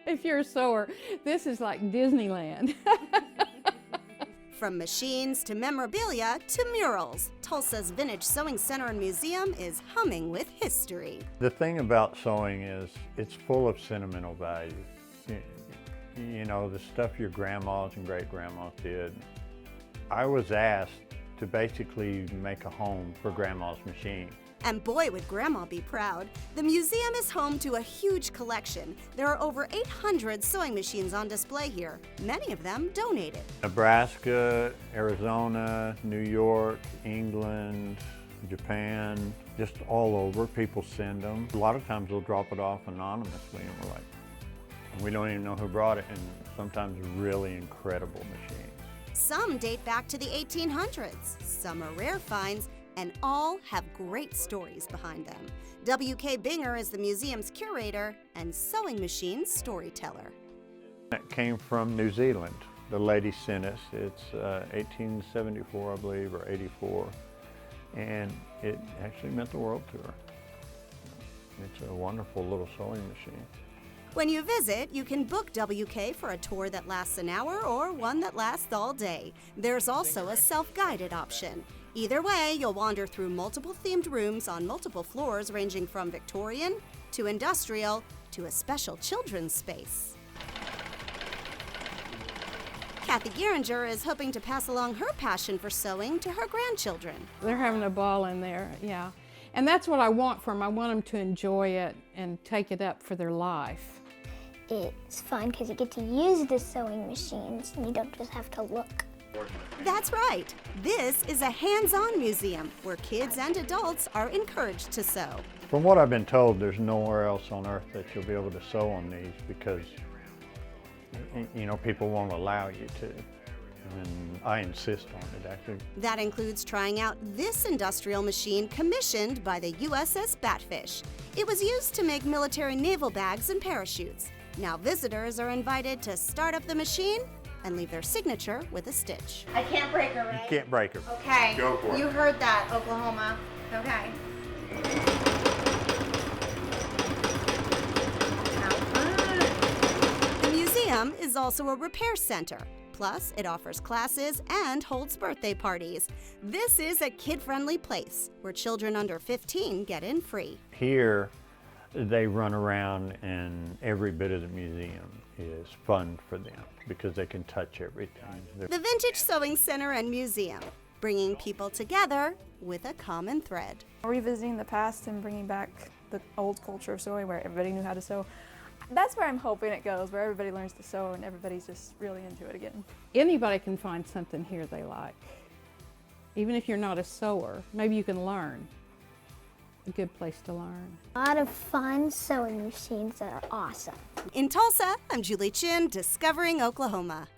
If you're a sewer, this is like Disneyland. From machines to memorabilia to murals, Tulsa's Vintage Sewing Center and Museum is humming with history. The thing about sewing is it's full of sentimental value. You know, the stuff your grandmas and great-grandmas did. I was asked to basically make a home for Grandma's machine. And boy, would Grandma be proud. The museum is home to a huge collection. There are over 800 sewing machines on display here, many of them donated. Nebraska, Arizona, New York, England, Japan, just all over. People send them. A lot of times they'll drop it off anonymously and we're like, we don't even know who brought it, and sometimes really incredible machines. Some date back to the 1800s, some are rare finds, and all have great stories behind them. W.K. Binger is the museum's curator and sewing machine storyteller. It came from New Zealand. The lady sent us. It's 1874, I believe, or 84, and it actually meant the world to her. It's a wonderful little sewing machine. When you visit, you can book WK for a tour that lasts an hour or one that lasts all day. There's also a self-guided option. Either way, you'll wander through multiple themed rooms on multiple floors ranging from Victorian to industrial to a special children's space. Kathy Geringer is hoping to pass along her passion for sewing to her grandchildren. They're having a ball in there, yeah. And that's what I want for them. I want them to enjoy it and take it up for their life. It's fun because you get to use the sewing machines and you don't just have to look. That's right. This is a hands-on museum where kids and adults are encouraged to sew. From what I've been told, there's nowhere else on earth that you'll be able to sew on these because, you know, people won't allow you to. And I insist on it, actually. That includes trying out this industrial machine commissioned by the USS Batfish. It was used to make military naval bags and parachutes. Now visitors are invited to start up the machine and leave their signature with a stitch. I can't break her, right? You can't break her. Okay. Go for it. You heard that, Oklahoma. Okay. The museum is also a repair center. Plus, it offers classes and holds birthday parties. This is a kid-friendly place where children under 15 get in free. Here, they run around and every bit of the museum is fun for them because they can touch everything. The Vintage Sewing Center and Museum, bringing people together with a common thread. Revisiting the past and bringing back the old culture of sewing where everybody knew how to sew. That's where I'm hoping it goes, where everybody learns to sew and everybody's just really into it again. Anybody can find something here they like. Even if you're not a sewer, maybe you can learn. A good place to learn. A lot of fun sewing machines that are awesome. In Tulsa, I'm Julie Chin, discovering Oklahoma.